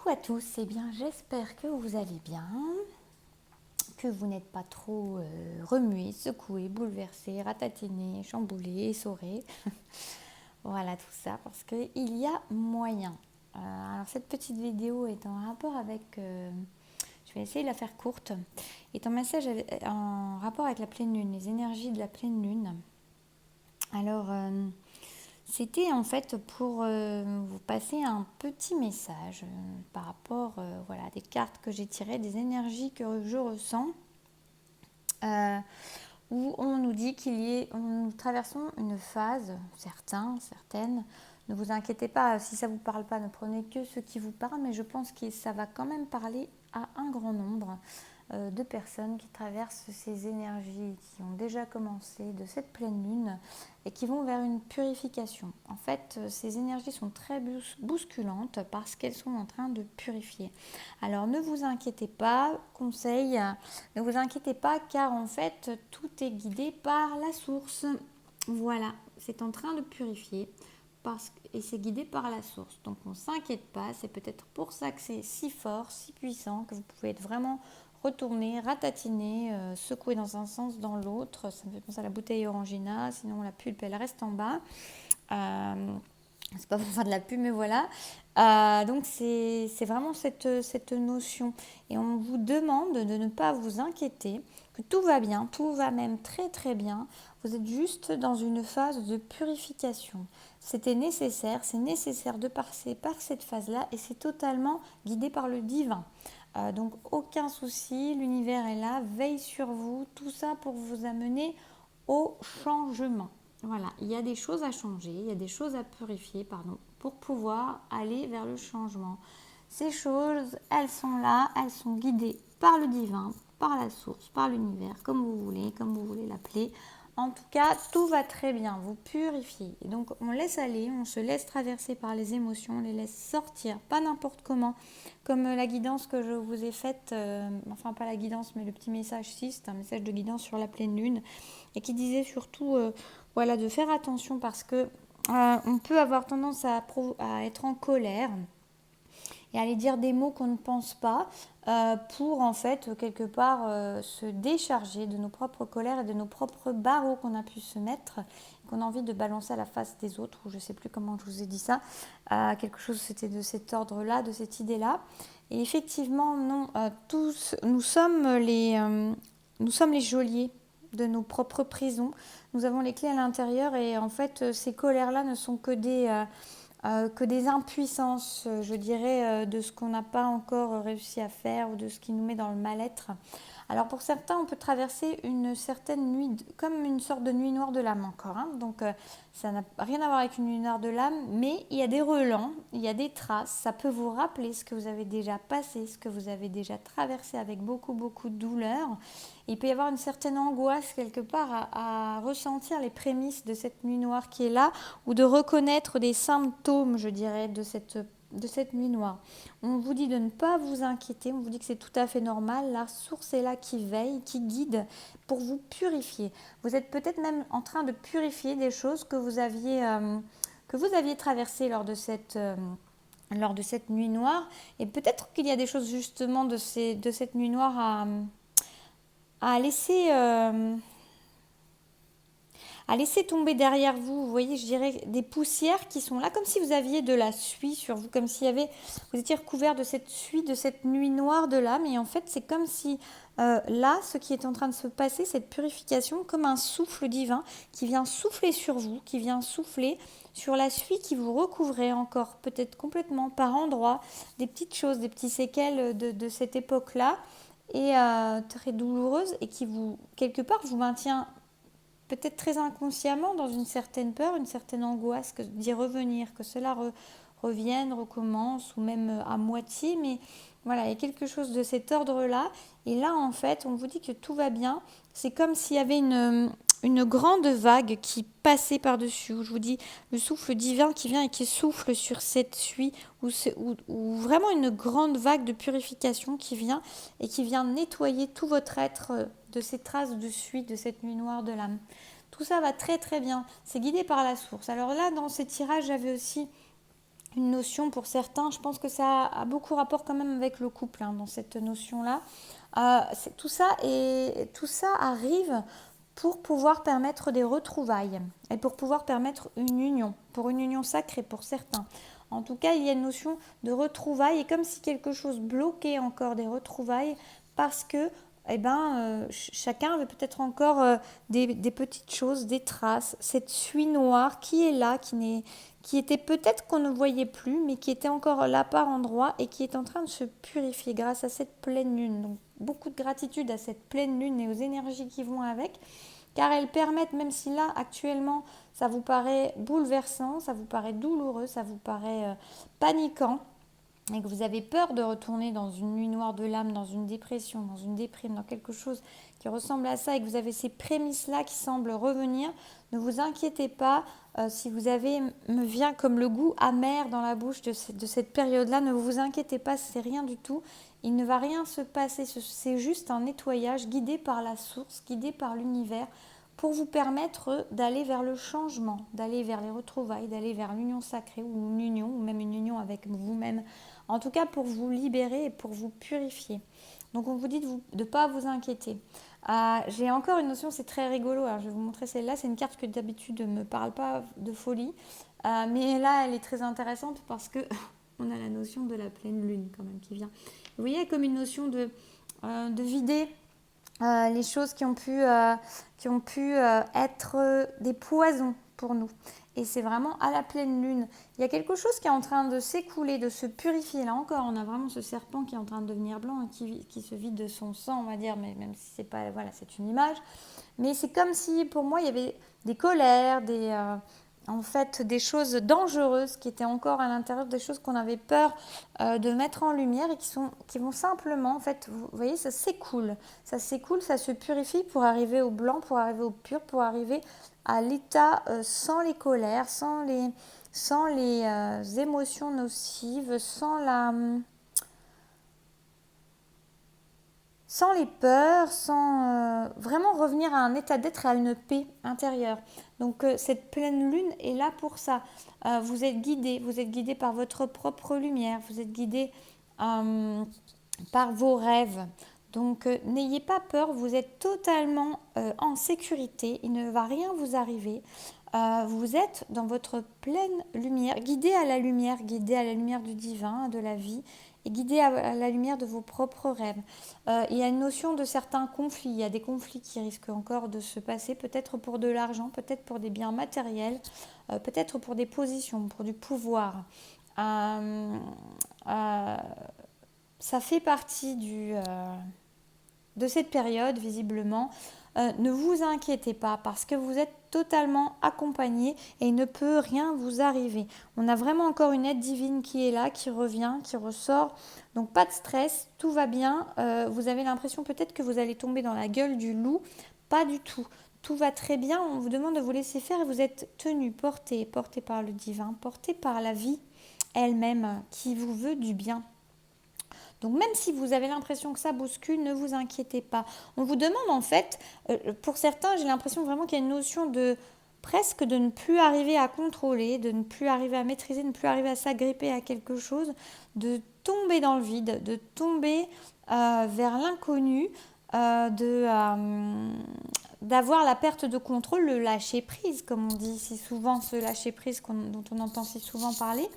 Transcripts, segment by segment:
Coucou à tous, eh bien j'espère que vous allez bien, que vous n'êtes pas trop remués, secoués, bouleversés, ratatinés, chamboulés, essorés. Voilà tout ça parce qu'il y a moyen. Alors cette petite vidéo est en rapport avec, je vais essayer de la faire courte, est un message en rapport avec la pleine lune, les énergies de la pleine lune. Alors c'était en fait pour vous passer un petit message par rapport voilà, à des cartes que j'ai tirées, des énergies que je ressens, euh, où on nous dit nous traversons une phase, certaines. Ne vous inquiétez pas, si ça ne vous parle pas, ne prenez que ce qui vous parle, mais je pense que ça va quand même parler à un grand nombre de personnes qui traversent ces énergies, qui ont déjà commencé de cette pleine lune et qui vont vers une purification. En fait, ces énergies sont très bousculantes parce qu'elles sont en train de purifier. Alors ne vous inquiétez pas, conseil, ne vous inquiétez pas car en fait tout est guidé par la source. Voilà, c'est en train de purifier et c'est guidé par la source. Donc on ne s'inquiète pas, c'est peut-être pour ça que c'est si fort, si puissant, que vous pouvez être vraiment retourner, ratatiner, secouer dans un sens, dans l'autre. Ça me fait penser à la bouteille Orangina, sinon la pulpe elle reste en bas. C'est pas pour faire de la pub, mais voilà. Donc c'est vraiment cette notion. Et on vous demande de ne pas vous inquiéter, que tout va bien, tout va même très très bien. Vous êtes juste dans une phase de purification. C'était nécessaire, c'est nécessaire de passer par cette phase-là et c'est totalement guidé par le divin. Donc aucun souci, l'univers est là, veille sur vous, tout ça pour vous amener au changement. Voilà, il y a des choses à changer, il y a des choses à purifier, pardon, pour pouvoir aller vers le changement. Ces choses, elles sont là, elles sont guidées par le divin, par la source, par l'univers, comme vous voulez l'appeler. En tout cas, tout va très bien, vous purifiez. Et donc, on laisse aller, on se laisse traverser par les émotions, on les laisse sortir, pas n'importe comment. Comme la guidance que je vous ai faite, enfin pas la guidance, mais le petit message 6, c'est un message de guidance sur la pleine lune, et qui disait surtout voilà, de faire attention parce que on peut avoir tendance à être en colère et aller dire des mots qu'on ne pense pas pour en fait quelque part se décharger de nos propres colères et de nos propres barreaux qu'on a pu se mettre, qu'on a envie de balancer à la face des autres, ou je ne sais plus comment je vous ai dit ça, quelque chose c'était de cet ordre-là, de cette idée-là. Et effectivement, non, tous, nous sommes les geôliers de nos propres prisons. Nous avons les clés à l'intérieur et en fait, ces colères-là ne sont que des impuissances, je dirais, de ce qu'on n'a pas encore réussi à faire ou de ce qui nous met dans le mal-être. Alors pour certains, on peut traverser une certaine nuit, comme une sorte de nuit noire de l'âme encore. Hein. Donc ça n'a rien à voir avec une nuit noire de l'âme, mais il y a des relents, il y a des traces. Ça peut vous rappeler ce que vous avez déjà passé, ce que vous avez déjà traversé avec beaucoup, beaucoup de douleur. Et il peut y avoir une certaine angoisse quelque part à ressentir les prémices de cette nuit noire qui est là, ou de reconnaître des symptômes, je dirais, de cette nuit noire. On vous dit de ne pas vous inquiéter, on vous dit que c'est tout à fait normal, la source est là qui veille, qui guide pour vous purifier. Vous êtes peut-être même en train de purifier des choses que vous aviez traversées lors de cette nuit noire, et peut-être qu'il y a des choses justement de cette nuit noire à laisser... à laisser tomber derrière vous, vous voyez, je dirais des poussières qui sont là, comme si vous aviez de la suie sur vous, comme s'il y avait, vous étiez recouvert de cette suie, de cette nuit noire de l'âme, et en fait, c'est comme si là, ce qui est en train de se passer, cette purification, comme un souffle divin qui vient souffler sur vous, qui vient souffler sur la suie qui vous recouvrait encore, peut-être complètement par endroits, des petites choses, des petits séquelles de cette époque-là, et très douloureuse, et qui vous, quelque part, vous maintient peut-être très inconsciemment dans une certaine peur, une certaine angoisse d'y revenir, que cela revienne, recommence, ou même à moitié, mais voilà, il y a quelque chose de cet ordre-là, et là en fait on vous dit que tout va bien, c'est comme s'il y avait une grande vague qui passait par-dessus, où je vous dis le souffle divin qui vient et qui souffle sur cette suie, ou vraiment une grande vague de purification qui vient et qui vient nettoyer tout votre être de ces traces de suie de cette nuit noire de l'âme. Tout ça va très très bien, c'est guidé par la source. Alors là, dans ces tirages, j'avais aussi une notion pour certains. Je pense que ça a beaucoup rapport quand même avec le couple dans cette notion-là. Tout ça arrive pour pouvoir permettre des retrouvailles et pour pouvoir permettre une union, pour une union sacrée pour certains. En tout cas, il y a une notion de retrouvailles et comme si quelque chose bloquait encore des retrouvailles parce que chacun avait peut-être encore des petites choses, des traces, cette suie noire qui est là, qui était peut-être qu'on ne voyait plus, mais qui était encore là par endroits et qui est en train de se purifier grâce à cette pleine lune. Donc beaucoup de gratitude à cette pleine lune et aux énergies qui vont avec, car elles permettent, même si là actuellement ça vous paraît bouleversant, ça vous paraît douloureux, ça vous paraît paniquant, et que vous avez peur de retourner dans une nuit noire de l'âme, dans une dépression, dans une déprime, dans quelque chose qui ressemble à ça, et que vous avez ces prémices-là qui semblent revenir, ne vous inquiétez pas. Si vous avez, me vient comme le goût amer dans la bouche de cette période-là, ne vous inquiétez pas, c'est rien du tout. Il ne va rien se passer, c'est juste un nettoyage guidé par la source, guidé par l'univers, pour vous permettre d'aller vers le changement, d'aller vers les retrouvailles, d'aller vers l'union sacrée ou une union, ou même une union avec vous-même. En tout cas, pour vous libérer et pour vous purifier. Donc, on vous dit de ne pas vous inquiéter. J'ai encore une notion, c'est très rigolo. Alors, je vais vous montrer celle-là. C'est une carte que d'habitude ne me parle pas de folie. Mais là, elle est très intéressante parce que on a la notion de la pleine lune quand même qui vient. Vous voyez, comme une notion de vider les choses qui ont pu être des poisons pour nous. Et c'est vraiment à la pleine lune. Il y a quelque chose qui est en train de s'écouler, de se purifier. Là encore, on a vraiment ce serpent qui est en train de devenir blanc et qui se vide de son sang, on va dire, mais même si c'est pas, voilà, c'est une image. Mais c'est comme si, pour moi, il y avait des colères, en fait, des choses dangereuses qui étaient encore à l'intérieur, des choses qu'on avait peur de mettre en lumière et qui vont simplement, en fait, vous voyez, ça s'écoule, ça se purifie pour arriver au blanc, pour arriver au pur, pour arriver à l'état sans les colères, sans les émotions nocives, sans les peurs, sans vraiment revenir à un état d'être et à une paix intérieure. Donc cette pleine lune est là pour ça. Vous êtes guidé par votre propre lumière, vous êtes guidé par vos rêves. Donc n'ayez pas peur, vous êtes totalement en sécurité, il ne va rien vous arriver. Vous êtes dans votre pleine lumière, guidé à la lumière du divin, de la vie, et guidé à la lumière de vos propres rêves. Il y a une notion de certains conflits, il y a des conflits qui risquent encore de se passer, peut-être pour de l'argent, peut-être pour des biens matériels, peut-être pour des positions, pour du pouvoir. Ça fait partie de cette période, visiblement. Ne vous inquiétez pas parce que vous êtes totalement accompagné et il ne peut rien vous arriver. On a vraiment encore une aide divine qui est là, qui revient, qui ressort. Donc pas de stress, tout va bien. Vous avez l'impression peut-être que vous allez tomber dans la gueule du loup. Pas du tout. Tout va très bien. On vous demande de vous laisser faire et vous êtes tenu, porté par le divin, porté par la vie elle-même qui vous veut du bien. Donc même si vous avez l'impression que ça bouscule, ne vous inquiétez pas. On vous demande en fait, pour certains, j'ai l'impression vraiment qu'il y a une notion de presque de ne plus arriver à contrôler, de ne plus arriver à maîtriser, de ne plus arriver à s'agripper à quelque chose, de tomber dans le vide, de tomber vers l'inconnu, d'avoir la perte de contrôle, le lâcher prise, comme on dit si souvent, ce lâcher prise dont on entend si souvent parler.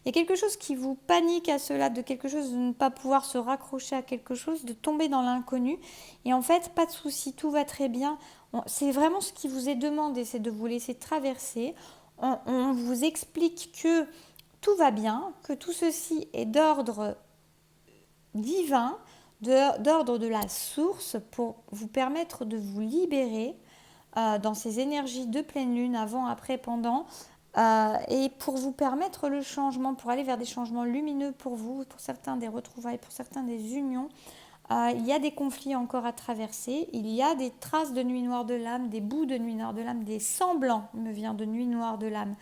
Il y a quelque chose qui vous panique à cela, de quelque chose de ne pas pouvoir se raccrocher à quelque chose, de tomber dans l'inconnu. Et en fait, pas de souci, tout va très bien. C'est vraiment ce qui vous est demandé, c'est de vous laisser traverser. On vous explique que tout va bien, que tout ceci est d'ordre divin, d'ordre de la source pour vous permettre de vous libérer dans ces énergies de pleine lune, avant, après, pendant, et pour vous permettre le changement, pour aller vers des changements lumineux pour vous, pour certains des retrouvailles, pour certains des unions. Il y a des conflits encore à traverser, il y a des traces de nuit noire de l'âme, des bouts de nuit noire de l'âme, des semblants, me vient de nuit noire de l'âme,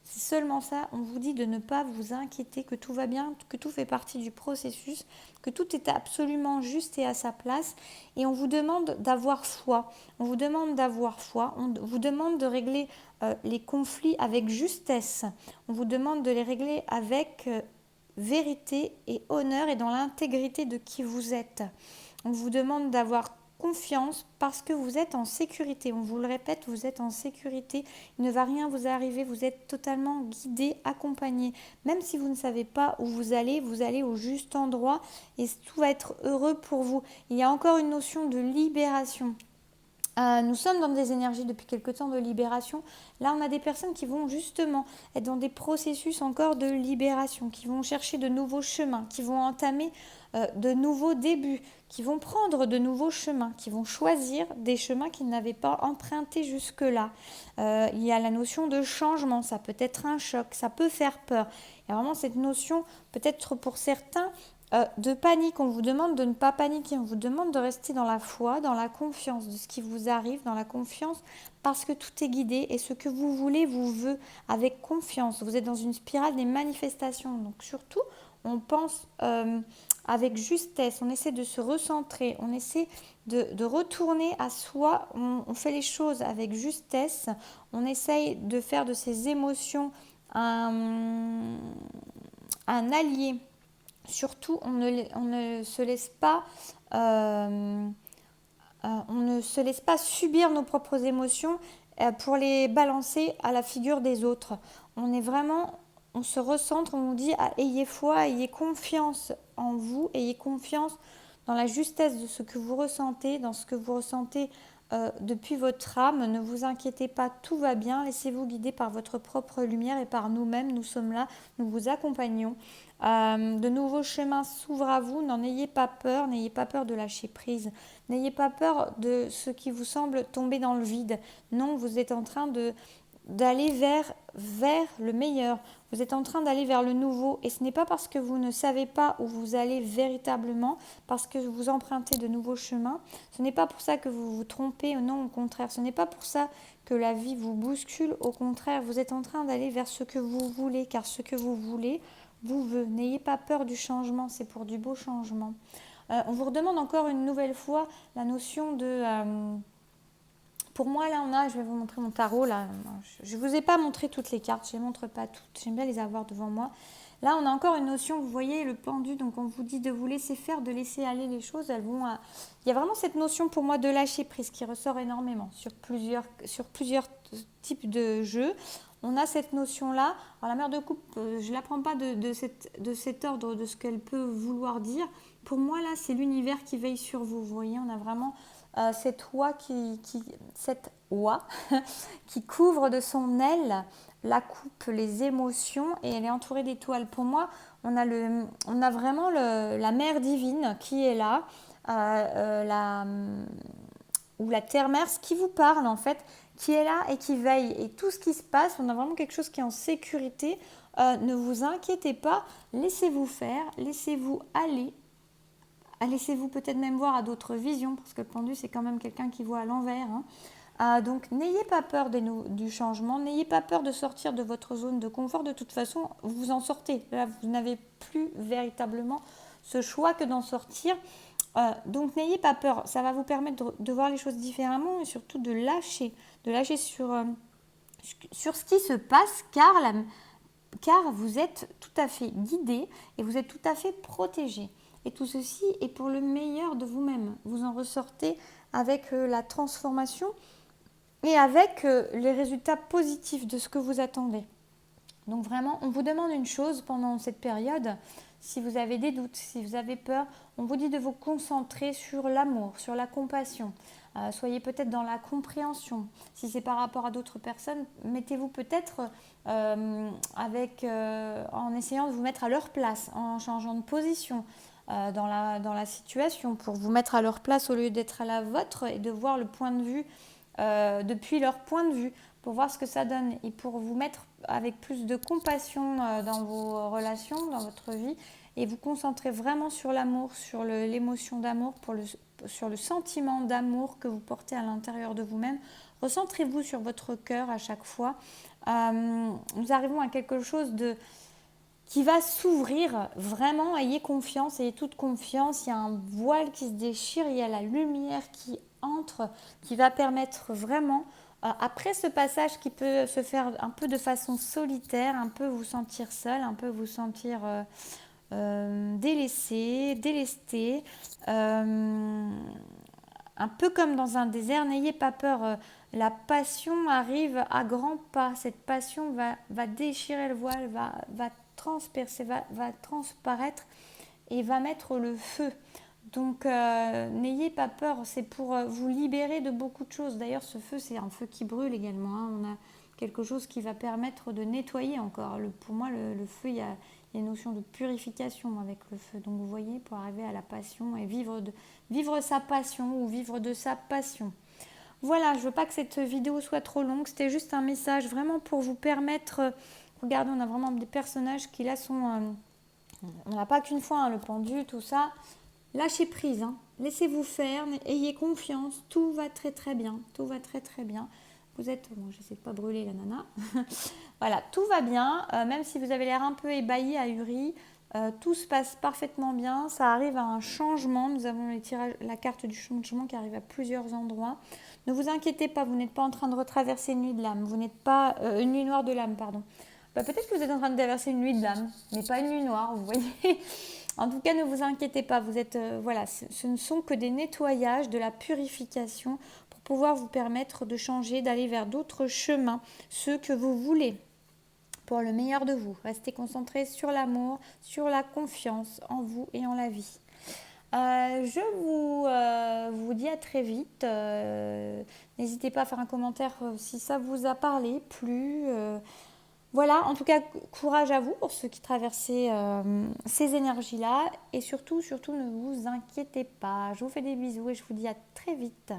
C'est seulement ça. On vous dit de ne pas vous inquiéter, que tout va bien, que tout fait partie du processus, que tout est absolument juste et à sa place. Et on vous demande d'avoir foi. On vous demande d'avoir foi. On vous demande de régler les conflits avec justesse. On vous demande de les régler avec vérité et honneur et dans l'intégrité de qui vous êtes. On vous demande d'avoir confiance parce que vous êtes en sécurité. On vous le répète, vous êtes en sécurité. Il ne va rien vous arriver. Vous êtes totalement guidé, accompagné. Même si vous ne savez pas où vous allez au juste endroit et tout va être heureux pour vous. Il y a encore une notion de libération. Nous sommes dans des énergies depuis quelque temps de libération. Là, on a des personnes qui vont justement être dans des processus encore de libération, qui vont chercher de nouveaux chemins, qui vont entamer de nouveaux débuts, qui vont prendre de nouveaux chemins, qui vont choisir des chemins qu'ils n'avaient pas empruntés jusque-là. Il y a la notion de changement, ça peut être un choc, ça peut faire peur. Il y a vraiment cette notion, peut-être pour certains, de panique. On vous demande de ne pas paniquer, on vous demande de rester dans la foi, dans la confiance de ce qui vous arrive, dans la confiance parce que tout est guidé et ce que vous voulez vous veut avec confiance. Vous êtes dans une spirale des manifestations, donc surtout on pense avec justesse, on essaie de se recentrer, on essaie de retourner à soi, on fait les choses avec justesse, on essaye de faire de ces émotions un allié. Surtout, on ne se laisse pas subir nos propres émotions pour les balancer à la figure des autres. On se recentre, on nous dit ayez foi, ayez confiance en vous, ayez confiance dans la justesse de ce que vous ressentez, dans ce que vous ressentez depuis votre âme. Ne vous inquiétez pas, tout va bien. Laissez-vous guider par votre propre lumière et par nous-mêmes. Nous sommes là, nous vous accompagnons. De nouveaux chemins s'ouvrent à vous. N'en ayez pas peur de lâcher prise. N'ayez pas peur de ce qui vous semble tomber dans le vide. Non, vous êtes en train d'aller vers le meilleur. Vous êtes en train d'aller vers le nouveau et ce n'est pas parce que vous ne savez pas où vous allez véritablement, parce que vous empruntez de nouveaux chemins. Ce n'est pas pour ça que vous vous trompez, non, au contraire. Ce n'est pas pour ça que la vie vous bouscule, au contraire. Vous êtes en train d'aller vers ce que vous voulez, car ce que vous voulez vous veut. N'ayez pas peur du changement, c'est pour du beau changement. On vous redemande encore une nouvelle fois la notion de... pour moi, là, je vais vous montrer mon tarot. Là. Je ne vous ai pas montré toutes les cartes, je ne les montre pas toutes. J'aime bien les avoir devant moi. Là, on a encore une notion, vous voyez, le pendu. Donc, on vous dit de vous laisser faire, de laisser aller les choses. Il y a vraiment cette notion pour moi de lâcher prise qui ressort énormément sur plusieurs types de jeux. On a cette notion-là. Alors, la mère de coupe, je ne la prends pas de cet ordre, de ce qu'elle peut vouloir dire. Pour moi, là, c'est l'univers qui veille sur vous. Vous voyez, on a vraiment... cette oie qui couvre de son aile la coupe, les émotions et elle est entourée d'étoiles. Pour moi, on a vraiment la mère divine qui est là, ou la terre-mère, ce qui vous parle en fait, qui est là et qui veille. Et tout ce qui se passe, on a vraiment quelque chose qui est en sécurité. Ne vous inquiétez pas, laissez-vous faire, laissez-vous aller. Laissez-vous peut-être même voir à d'autres visions, parce que le pendu, c'est quand même quelqu'un qui voit à l'envers. Donc, n'ayez pas peur du changement, n'ayez pas peur de sortir de votre zone de confort. De toute façon, vous en sortez. Là, vous n'avez plus véritablement ce choix que d'en sortir. Donc, n'ayez pas peur. Ça va vous permettre de voir les choses différemment et surtout de lâcher sur ce qui se passe, car vous êtes tout à fait guidé et vous êtes tout à fait protégé. Et tout ceci est pour le meilleur de vous-même. Vous en ressortez avec la transformation et avec les résultats positifs de ce que vous attendez. Donc vraiment, on vous demande une chose pendant cette période. Si vous avez des doutes, si vous avez peur, on vous dit de vous concentrer sur l'amour, sur la compassion. Soyez peut-être dans la compréhension. Si c'est par rapport à d'autres personnes, mettez-vous peut-être en essayant de vous mettre à leur place, en changeant de position. Dans la situation pour vous mettre à leur place au lieu d'être à la vôtre et de voir le point de vue depuis leur point de vue pour voir ce que ça donne et pour vous mettre avec plus de compassion dans vos relations, dans votre vie et vous concentrer vraiment sur l'amour, sur l'émotion d'amour, sur le sentiment d'amour que vous portez à l'intérieur de vous-même Recentrez-vous sur votre cœur à chaque fois. Nous arrivons à quelque chose qui va s'ouvrir. Vraiment, ayez confiance, ayez toute confiance. Il y a un voile qui se déchire, il y a la lumière qui entre, qui va permettre vraiment, après ce passage qui peut se faire un peu de façon solitaire, un peu vous sentir seul, un peu vous sentir délaissé, délesté, un peu comme dans un désert. N'ayez pas peur, la passion arrive à grands pas. Cette passion va déchirer le voile, va transpercer, va transparaître et va mettre le feu. Donc n'ayez pas peur, c'est pour vous libérer de beaucoup de choses. D'ailleurs, ce feu, c'est un feu qui brûle également, hein. On a quelque chose qui va permettre de nettoyer encore. Pour moi, le feu, il y a une notion de purification avec le feu. Donc vous voyez, pour arriver à la passion et vivre sa passion ou vivre de sa passion. Voilà, je veux pas que cette vidéo soit trop longue. C'était juste un message vraiment pour vous permettre... regardez, on a vraiment des personnages qui là sont... on n'a pas qu'une fois, hein, le pendu, tout ça. Lâchez prise, hein. Laissez-vous faire, ayez confiance, tout va très très bien, tout va très très bien. Vous êtes, bon, j'essaie de pas brûler la nana. Voilà, tout va bien, même si vous avez l'air un peu ébahi, ahuri, tout se passe parfaitement bien. Ça arrive à un changement. Nous avons la carte du changement qui arrive à plusieurs endroits. Ne vous inquiétez pas, vous n'êtes pas en train de retraverser une nuit de l'âme. Vous n'êtes pas une nuit noire de l'âme, pardon. Peut-être que vous êtes en train de traverser une nuit de l'âme, mais pas une nuit noire, vous voyez. En tout cas, ne vous inquiétez pas. Vous êtes, voilà, ce ne sont que des nettoyages, de la purification pour pouvoir vous permettre de changer, d'aller vers d'autres chemins, ceux que vous voulez, pour le meilleur de vous. Restez concentrés sur l'amour, sur la confiance en vous et en la vie. Je vous dis à très vite. N'hésitez pas à faire un commentaire si ça vous a parlé, plu. Voilà, en tout cas, courage à vous pour ceux qui traversez ces énergies-là. Et surtout, ne vous inquiétez pas. Je vous fais des bisous et je vous dis à très vite.